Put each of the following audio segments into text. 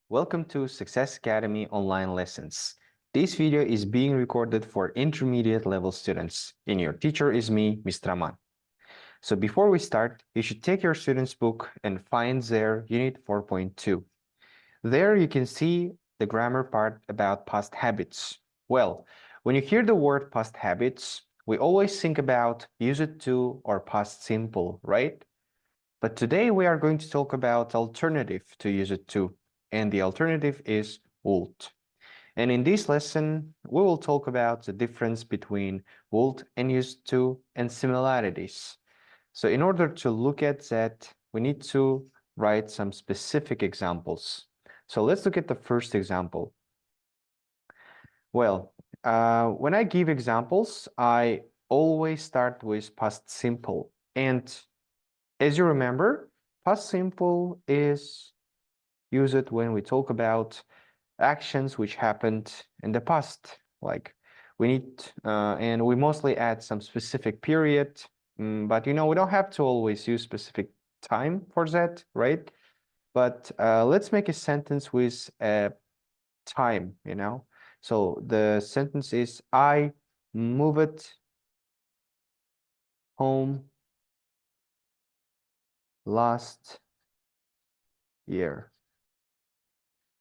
Welcome to Success Academy online lessons. This video is being recorded for intermediate level students, and your teacher is me, Mr. Aman. So before we start, you should take your student's book and find their Unit 4.2. There you can see the grammar part about past habits. Well, when you hear the word past habits, we always think about used to or past simple, right? But today we are going to talk about alternative to used to, and the alternative is would. And in this lesson, we will talk about the difference between would and used to and similarities. So in order to look at that, we need to write some specific examples. So let's look at the first example. Well, when I give examples, I always start with past simple. And as you remember, past simple is used when we talk about actions which happened in the past. Like we need, and we mostly add some specific period, but we don't have to always use specific time for that, right? But let's make a sentence with a time, So the sentence is, I moved home last year.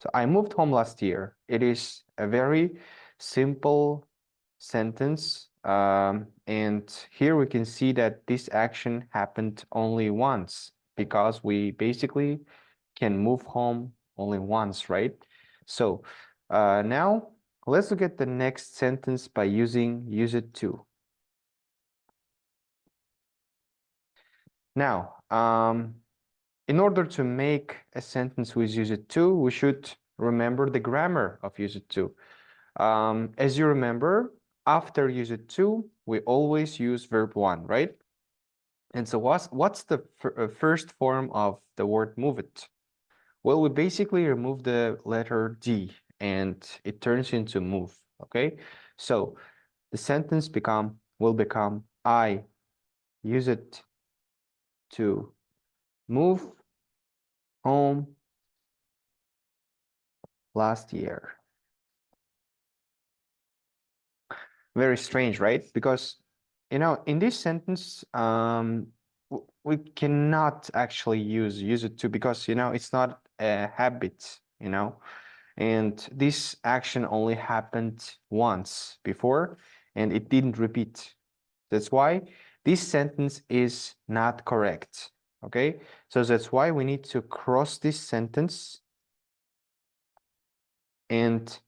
So I moved home last year. It is a very simple sentence. And here we can see that this action happened only once because we basically can move home only once, right? So now let's look at the next sentence by using use it to. Now, in order to make a sentence with use it to, we should remember the grammar of use it to. As you remember, after use it to, we always use verb one, right? And so what's the first form of the word move it? Well, we basically remove the letter D and it turns into move, okay? So the sentence will become I use it to move home last year. Very strange, right? Because, in this sentence, we cannot actually use it to because, it's not a habit, and this action only happened once before and it didn't repeat. That's why this sentence is not correct, okay? So that's why we need to cross this sentence and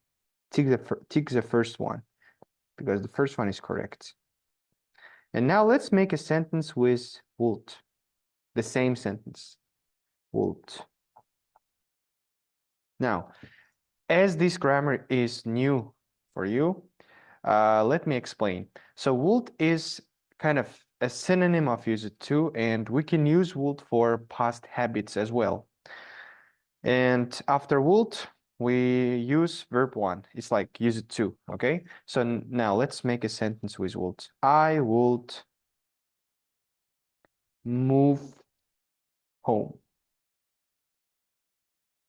tick the first one because the first one is correct. And now let's make a sentence with would. The same sentence, would. Now, as this grammar is new for you, let me explain. So would is kind of a synonym of use it to, and we can use would for past habits as well. And after would, we use verb one. It's like use it to, okay? So now let's make a sentence with would. I would move home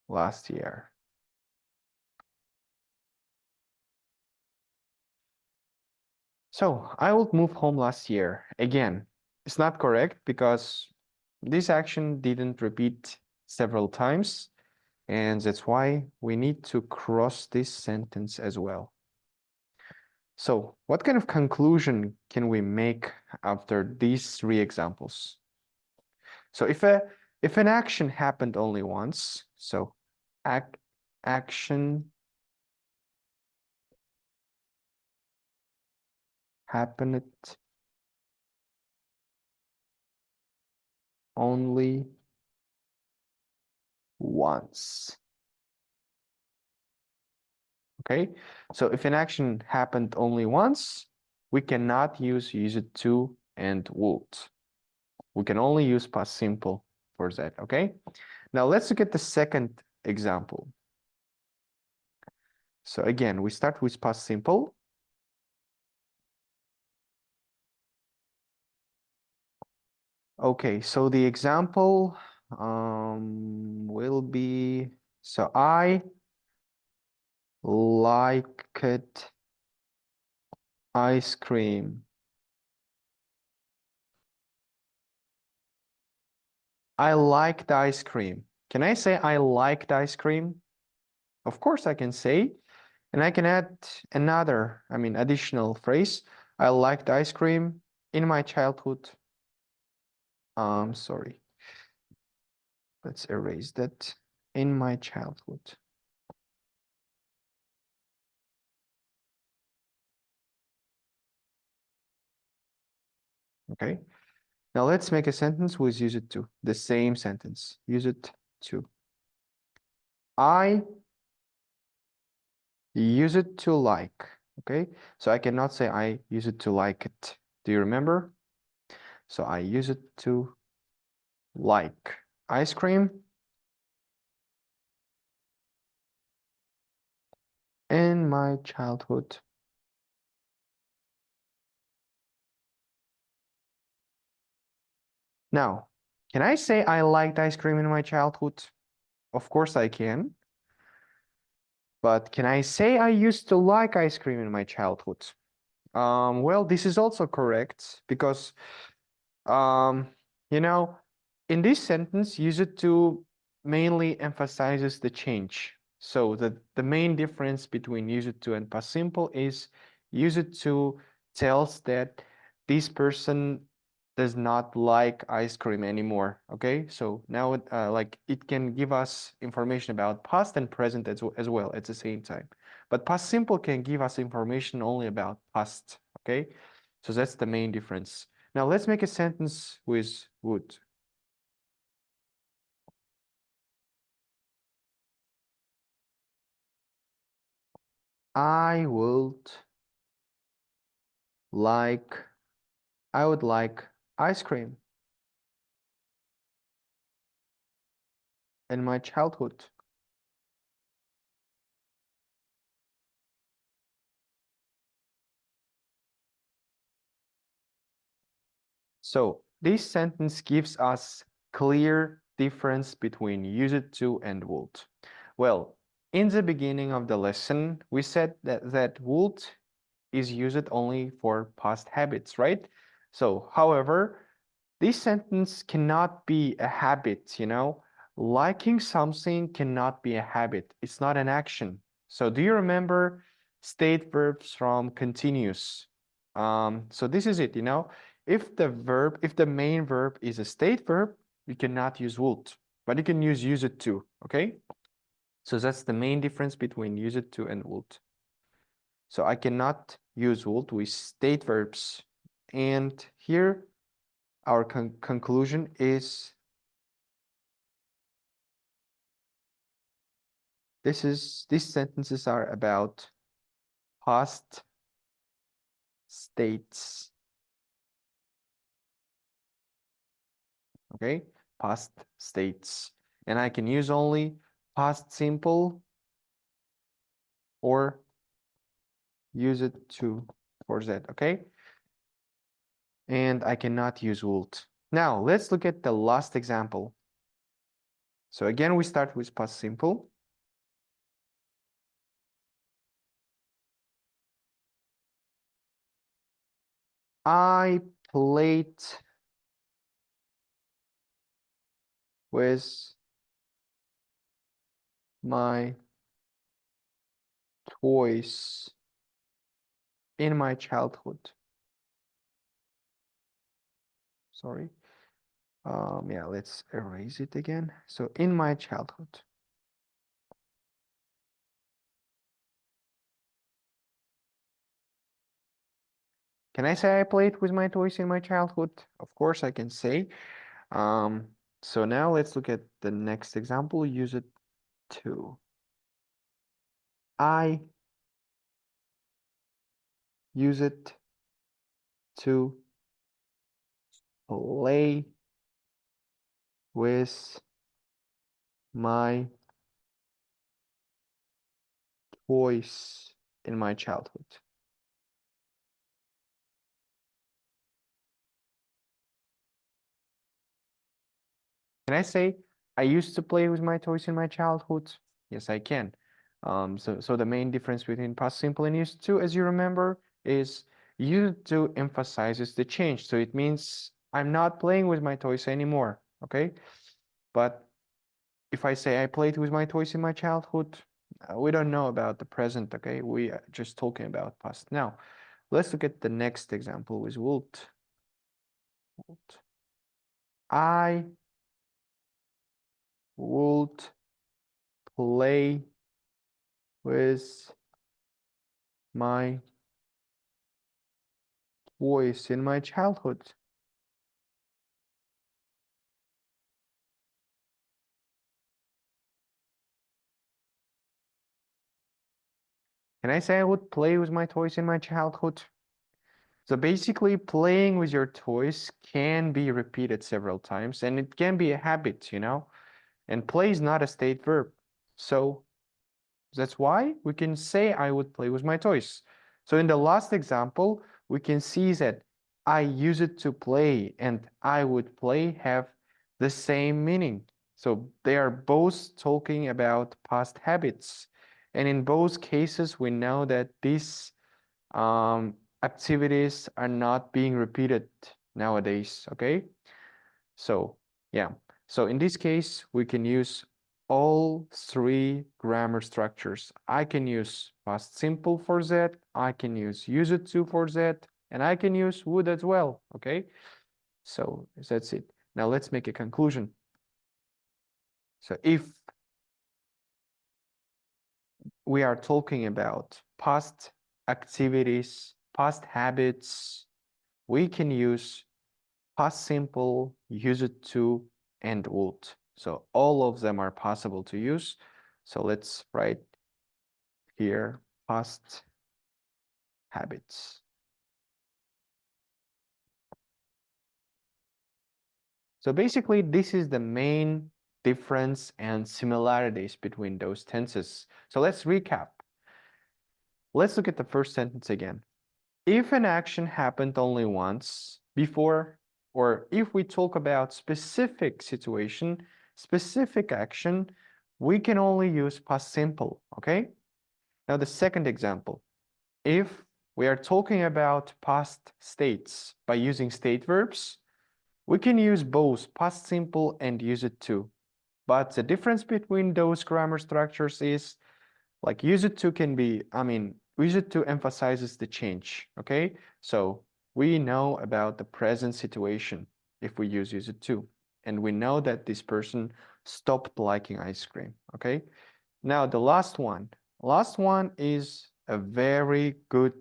last year. So I would move home last year. Again, it's not correct because this action didn't repeat several times, and that's why we need to cross this sentence as well. So what kind of conclusion can we make after these three examples? So if an action happened only once, so action happened only once. Okay, so if an action happened only once, we cannot use it to and would. We can only use past simple for that, okay? Now let's look at the second example. So again, we start with past simple. Okay, so the example will be So I liked ice cream. I liked ice cream. Can I say I liked ice cream? Of course I can say, and I can add another, additional phrase. I liked ice cream in my childhood. Sorry. Let's erase that. In my childhood. Okay. Now let's make a sentence with use it to. The same sentence. Use it to. I use it to like. Okay. So I cannot say I use it to like it. Do you remember? So I use it to like ice cream in my childhood. Now, can I say I liked ice cream in my childhood? Of course I can. But can I say I used to like ice cream in my childhood? Well, this is also correct because, um, you know, in this sentence, use it to mainly emphasizes the change. So the main difference between use it to and past simple is use it to tells that this person does not like ice cream anymore. Okay, so now it can give us information about past and present as well at the same time. But past simple can give us information only about past. Okay, so that's the main difference. Now let's make a sentence with would. I would like I would like ice cream in my childhood. So this sentence gives us clear difference between use it to and would. Well, in the beginning of the lesson, we said that would is used only for past habits, right? So, however, this sentence cannot be a habit, Liking something cannot be a habit. It's not an action. So do you remember state verbs from continuous? So this is it, If the main verb is a state verb, you cannot use would, but you can use it to, okay? So that's the main difference between use it to and would. So I cannot use would with state verbs. And here our conclusion is these sentences are about past states. Okay, past states. And I can use only past simple or use it to for that, okay? And I cannot use would. Now, let's look at the last example. So again, we start with past simple. I played with my toys in my childhood. Sorry. Yeah, let's erase it again. So in my childhood. Can I say I played with my toys in my childhood? Of course I can say. So now let's look at the next example. Use it to. I use it to play with my toys in my childhood. Can I say I used to play with my toys in my childhood? Yes, I can. So the main difference between past simple and used to, as you remember, is used to emphasizes the change. So it means I'm not playing with my toys anymore, okay? But if I say I played with my toys in my childhood, we don't know about the present, okay? We are just talking about past. Now, let's look at the next example with would. I would play with my toys in my childhood. Can I say I would play with my toys in my childhood? So basically, playing with your toys can be repeated several times and it can be a habit, you know? And play is not a state verb. So that's why we can say I would play with my toys. So in the last example, we can see that I use it to play and I would play have the same meaning. So they are both talking about past habits. And in both cases, we know that these activities are not being repeated nowadays, okay? So yeah, so in this case, we can use all three grammar structures. I can use past simple for that, I can use it to for that, and I can use would as well, okay? So that's it. Now let's make a conclusion. So if we are talking about past activities, past habits, we can use past simple, use it to, and would. So all of them are possible to use. So let's write here past habits. So basically, this is the main difference and similarities between those tenses. So let's recap. Let's look at the first sentence again. If an action happened only once before, or if we talk about specific situation, specific action, we can only use past simple, okay? Now the second example, if we are talking about past states by using state verbs, we can use both past simple and use it to. But the difference between those grammar structures is like use it to can be, use it to emphasizes the change, okay? So we know about the present situation if we use it to. And we know that this person stopped liking ice cream, okay? Now the last one. Last one is a very good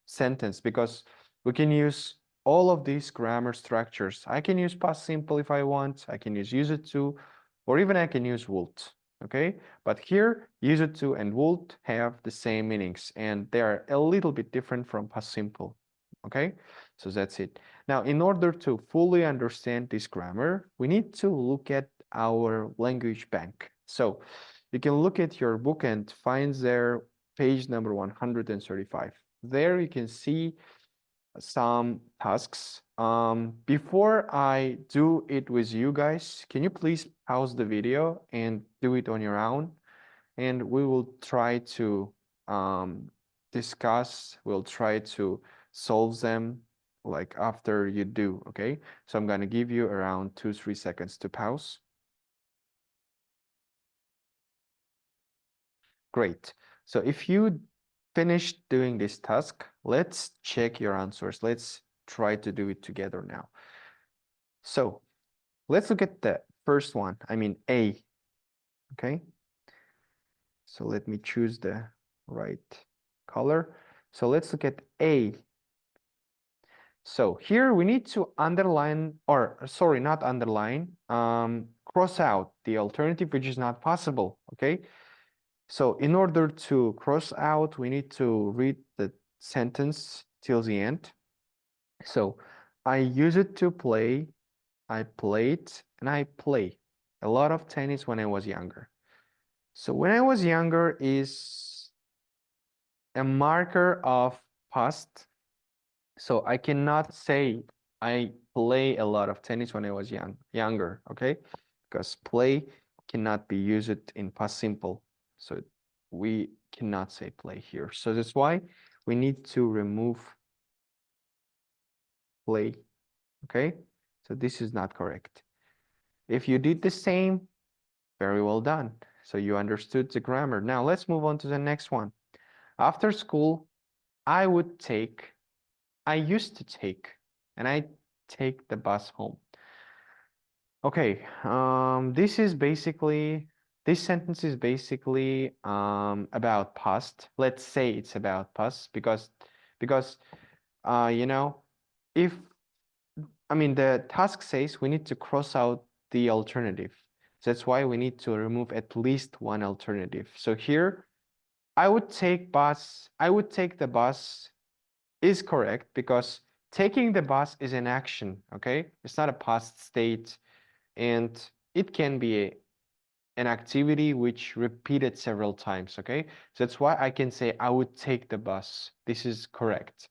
sentence because we can use all of these grammar structures. I can use past simple if I want. I can use it to, or even I can use would. Okay, but here use it to and would have the same meanings and they are a little bit different from past simple. Okay, so that's it. Now, in order to fully understand this grammar, we need to look at our language bank. So you can look at your book and find there page number 135. There you can see some tasks. Before I do it with you guys, can you please pause the video and do it on your own? And we will try to discuss, we'll try to solve them like after you do, okay? So I'm gonna give you around 2-3 seconds to pause. Great. So if you finished doing this task, let's check your answers. Let's try to do it together now. So let's look at the first one, A, okay? So let me choose the right color. So let's look at A. So here we need to underline, or sorry, not underline, cross out the alternative, which is not possible, okay? So in order to cross out, we need to read the sentence till the end. So I use it to play, I played, and I play a lot of tennis when I was younger. So when I was younger is a marker of past. So I cannot say I play a lot of tennis when I was younger, okay? Because play cannot be used in past simple. So we cannot say play here. So that's why we need to remove play. Okay, so this is not correct. If you did the same, very well done. So you understood the grammar. Now let's move on to the next one. After school, I used to take, and I take the bus home. Okay, this sentence is basically about past. Let's say it's about past because you know, if I mean the task says we need to cross out the alternative. So that's why we need to remove at least one alternative. So here I would take the bus is correct because taking the bus is an action, okay? It's not a past state, and it can be an activity which repeated several times, okay? So that's why I can say I would take the bus. This is correct.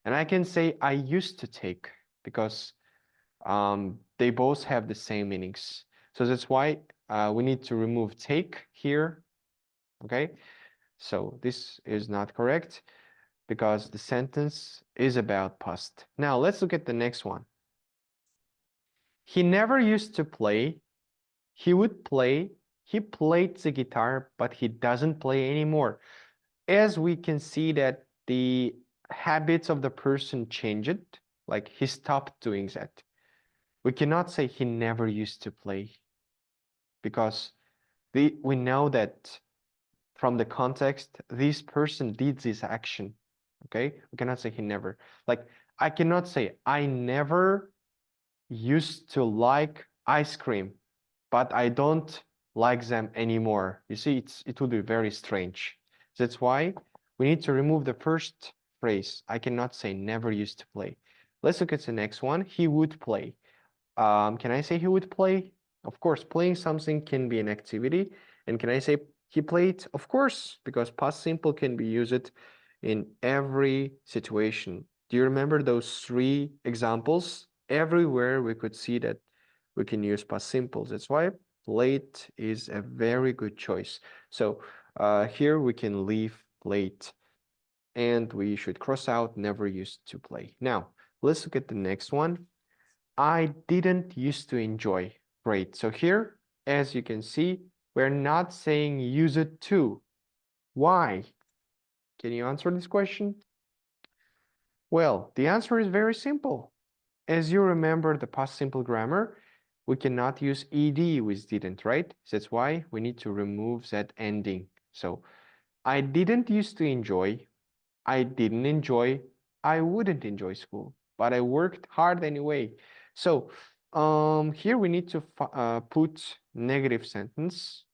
And I can say I used to take because they both have the same meanings. So that's why we need to remove take here, okay? So this is not correct because the sentence is about past. Now let's look at the next one. He never used to play. He would play. He played the guitar, but he doesn't play anymore. As we can see that the habits of the person changed, like he stopped doing that. We cannot say he never used to play because we know that from the context, this person did this action. Okay, we cannot say he never. Like I cannot say I never used to like ice cream, but I don't like them anymore. You see, it would be very strange. That's why we need to remove the first phrase. I cannot say never used to play. Let's look at the next one. He would play. Can I say he would play? Of course, playing something can be an activity. And can I say he played? Of course, because past simple can be used in every situation. Do you remember those three examples? Everywhere we could see that we can use past simples. That's why played is a very good choice. So here we can leave played, and we should cross out never used to play. Now, let's look at the next one. I didn't used to enjoy. Great. So here, as you can see, we're not saying use it to. Why? Can you answer this question? Well, the answer is very simple. As you remember the past simple grammar, we cannot use ed with didn't, right? That's why we need to remove that ending. So I didn't used to enjoy. I didn't enjoy. I wouldn't enjoy school, but I worked hard anyway. So here we need to put negative sentence,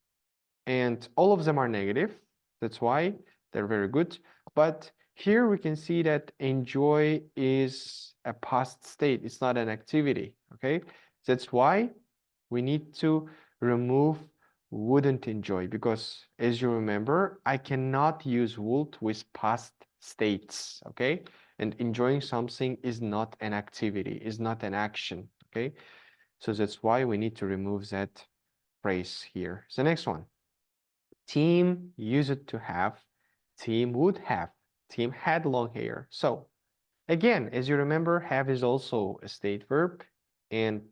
and all of them are negative. That's why they're very good. But here we can see that enjoy is a past state. It's not an activity, okay? That's why we need to remove wouldn't enjoy, because as you remember, I cannot use would with past states, okay? And enjoying something is not an activity, is not an action, okay? So that's why we need to remove that phrase here. So next one. Team used to have, team would have, team had long hair. So again, as you remember, have is also a state verb, and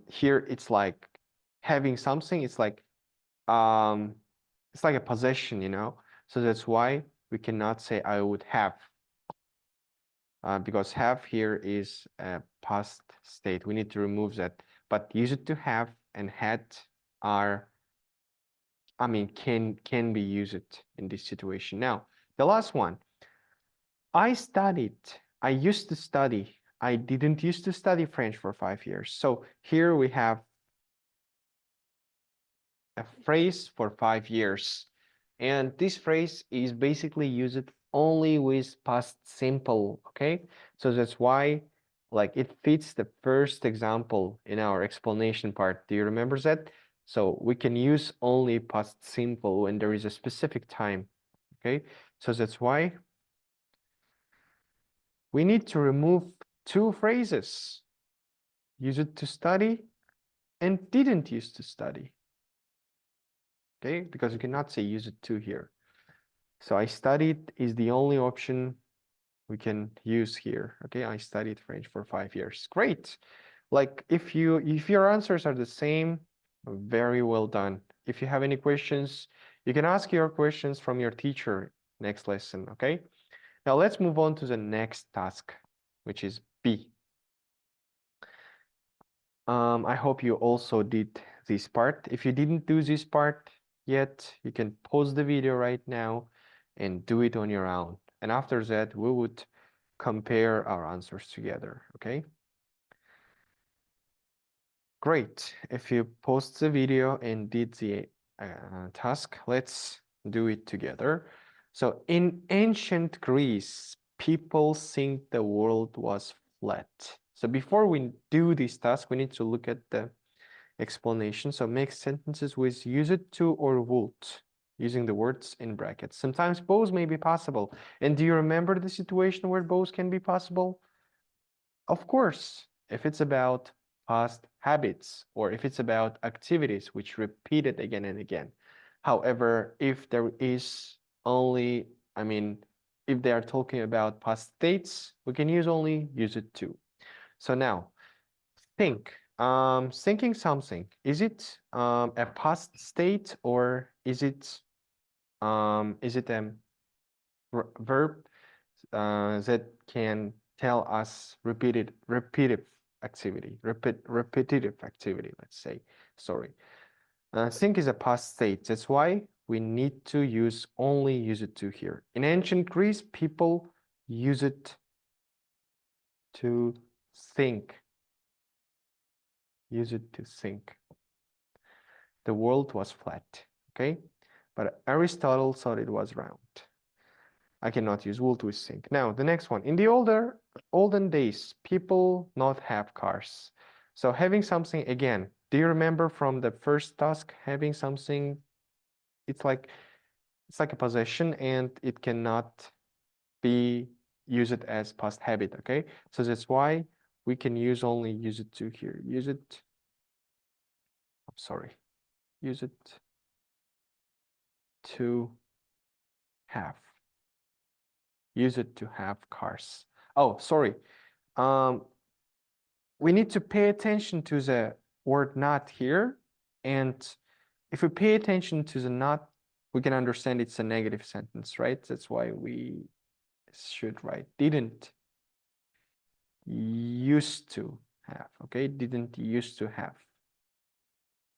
here it's like having something. It's like a possession, you know. So that's why we cannot say I would have, because have here is a past state. We need to remove that. But used to have and had are, I mean, can be used in this situation. Now, the last one. I studied. I used to study. I didn't used to study French for 5 years. So here we have a phrase for 5 years. And this phrase is basically used only with past simple, okay? So that's why like it fits the first example in our explanation part. Do you remember that? So we can use only past simple when there is a specific time, okay? So that's why we need to remove two phrases. Used to study and didn't used to study. okay? Because you cannot say used to here. So I studied is the only option we can use here, okay? I studied French for 5 years. Great. Like if your answers are the same, very well done. If you have any questions, you can ask your questions from your teacher next lesson, okay? Now let's move on to the next task, which is B. I hope you also did this part. If you didn't do this part yet, you can pause the video right now and do it on your own. And after that, we would compare our answers together, okay? Great. If you post the video and did the task, let's do it together. So in ancient Greece, people think the world was flat. So before we do this task, we need to look at the explanation. So make sentences with use it to or would, using the words in brackets. Sometimes both may be possible. And do you remember the situation where both can be possible? Of course, if it's about past habits or if it's about activities which repeated again and again. However, if there is only, if they are talking about past states, we can use only use it to. So now, think. Thinking something, is it a past state or is it a verb that can tell us repetitive activity, repetitive activity, let's say. Sorry. Think is a past state. That's why we need to use only use it to here. In ancient Greece, people use it to think. Use it to think. The world was flat, okay? But Aristotle thought it was round. I cannot use would with think. Now, the next one. In the olden days, people not have cars. So having something, again, do you remember from the first task, having something, it's like a possession and it cannot be used as past habit, okay? So that's why we can use only use it to here. Use it, I'm sorry, use it to have. Use it to have cars. Oh, sorry. We need to pay attention to the word not here. And if we pay attention to the not, we can understand it's a negative sentence, right? That's why we should write didn't used to have, okay? Didn't used to have.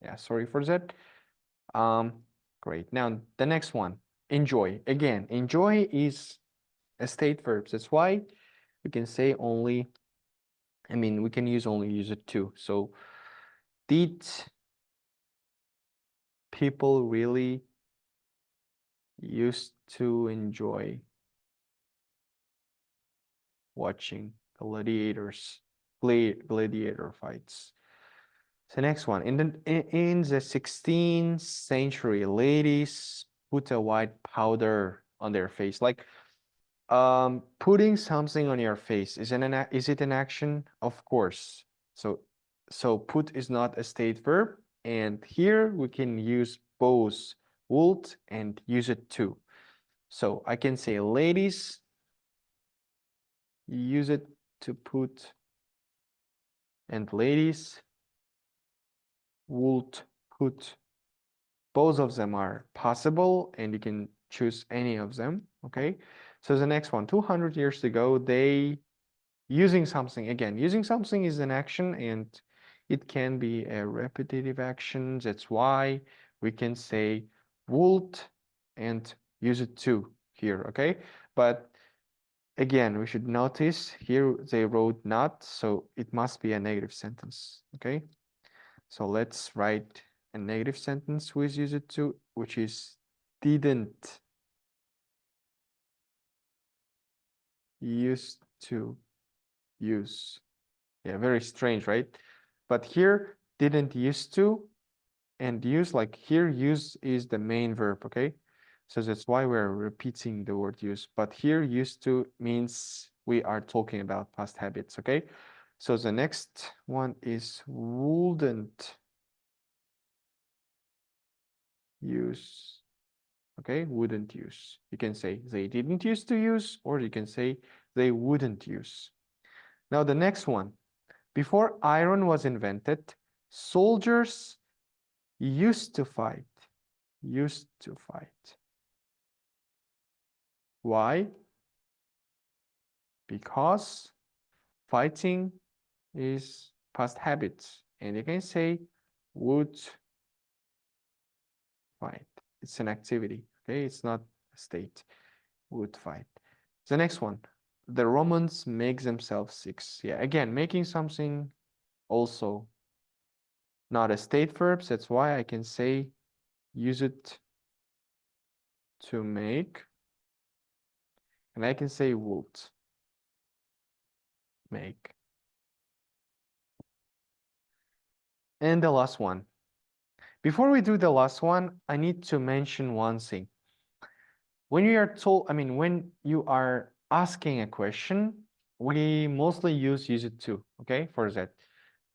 Yeah, sorry for that. Great. Now, the next one, enjoy. Again, enjoy is a state verb. That's why we can say only, we can use only use it to. So, did people really used to enjoy watching gladiator fights? The next one, in the 16th century, ladies put a white powder on their face. Like putting something on your face is it an action? Of course. So put is not a state verb, and here we can use both would and use it to. So I can say ladies use it to put, and ladies would put. Both of them are possible and you can choose any of them, okay? So the next one, 200 years ago, they using something. Again, using something is an action and it can be a repetitive action. That's why we can say would and use it to here, okay? But again, we should notice here they wrote not, so it must be a negative sentence, okay? So let's write a negative sentence with use it to, which is didn't used to use. Yeah, very strange, right? But here, didn't used to and use, like here, use is the main verb, okay? So that's why we're repeating the word use. But here, used to means we are talking about past habits, okay? So the next one is wouldn't use. Okay, wouldn't use. You can say they didn't used to use, or you can say they wouldn't use. Now the next one. Before iron was invented, soldiers used to fight. Used to fight. Why? Because fighting is past habits. And you can say would fight. It's an activity. Okay, it's not a state. Would fight. The next one. The Romans make themselves sick. Yeah, again, making something also not a state verb. That's why I can say use it to make. And I can say would make. And the last one. Before we do the last one, I need to mention one thing. When you are told, when you are asking a question, we mostly use it to, okay, for that.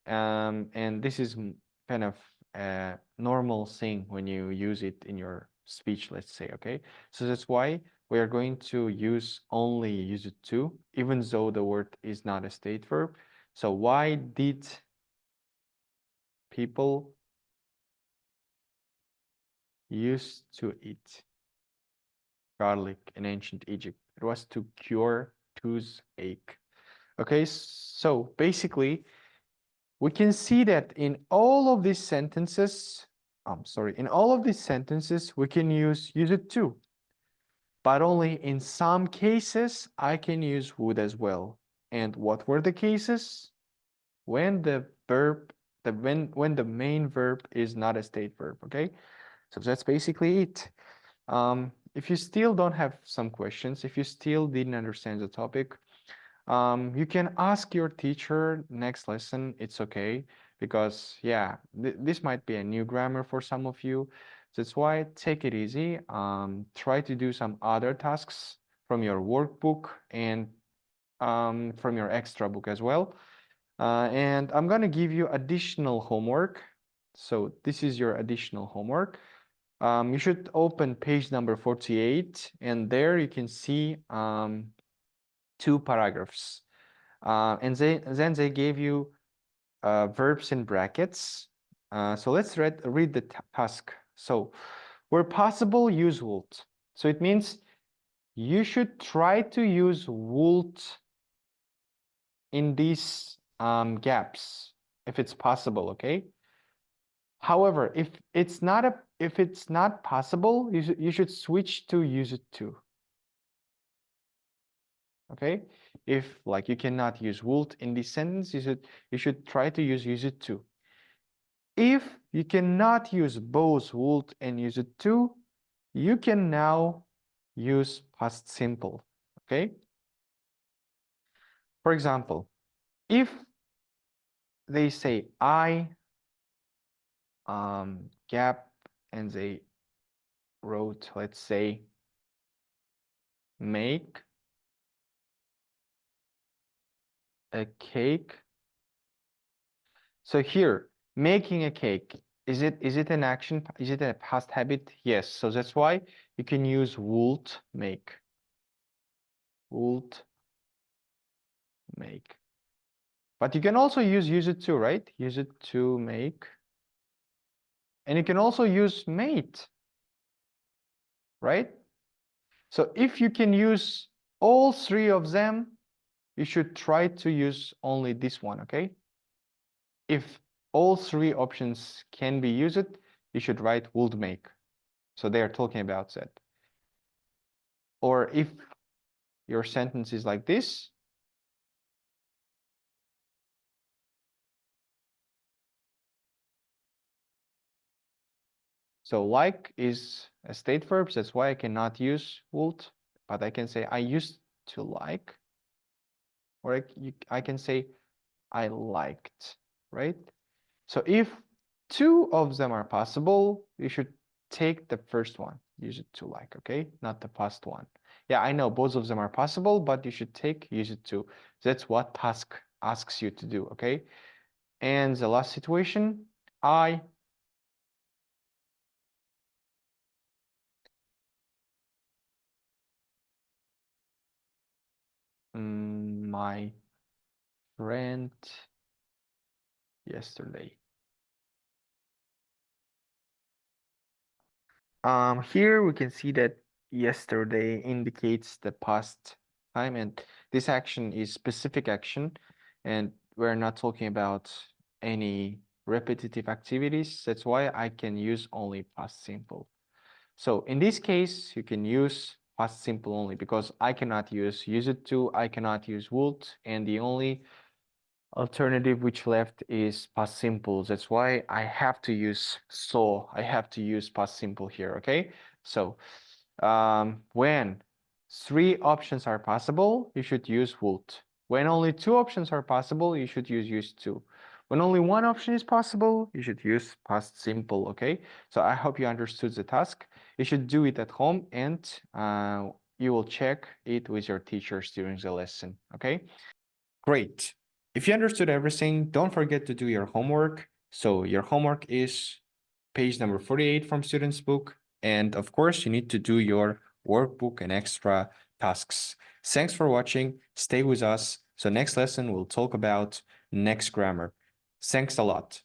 And this is kind of a normal thing when you use it in your speech, let's say, okay? So that's why we are going to use only use it to, even though the word is not a state verb. So why did people used to eat garlic in ancient Egypt? It was to cure toothache. Okay, so basically, we can see that in all of these sentences, in all of these sentences, we can use it to. But only in some cases, I can use would as well. And what were the cases? When the verb, when the main verb is not a state verb, okay? So that's basically it. If you still don't have some questions, if you still didn't understand the topic, you can ask your teacher next lesson. It's okay, because yeah, this might be a new grammar for some of you. That's why take it easy. Try to do some other tasks from your workbook and from your extra book as well. And I'm gonna give you additional homework. So this is your additional homework. You should open page number 48, and there you can see two paragraphs. And then they gave you verbs in brackets. So let's read the task. So, where possible, use would. So it means you should try to use would in these gaps if it's possible, okay? However, if it's not possible, you should switch to use it to. Okay, if like you cannot use would in this sentence, you should try to use it to. If you cannot use both would and use it to, you can now use past simple. Okay, for example, if they say I gap and they wrote, let's say, make a cake. So here, making a cake, is it an action? Is it a past habit? Yes. So that's why you can use would make. Would make. But you can also use it to, right? Use it to make. And you can also use made, right? So if you can use all three of them, you should try to use only this one, okay? If all three options can be used, you should write would make. So they are talking about that. Or if your sentence is like this, so like is a state verb. That's why I cannot use would, but I can say I used to like, or I can say I liked, right? So if two of them are possible, you should take the first one, use it to like, okay? Not the past one. Yeah, I know both of them are possible, but you should use it to. That's what task asks you to do, okay? And the last situation, I my friend yesterday. Here we can see that yesterday indicates the past time, and this action is specific action, and we're not talking about any repetitive activities. That's why I can use only past simple. So in this case, you can use past simple only because I cannot use it to, I cannot use would, and the only alternative which left is past simple. That's why I have to use I have to use past simple here, okay? So when three options are possible, you should use would. When only two options are possible, you should use used to. When only one option is possible, you should use past simple, okay? So I hope you understood the task. You should do it at home and you will check it with your teachers during the lesson, okay? Great. If you understood everything, don't forget to do your homework. So your homework is page number 48 from student's book. And of course, you need to do your workbook and extra tasks. Thanks for watching. Stay with us. So next lesson, we'll talk about next grammar. Thanks a lot.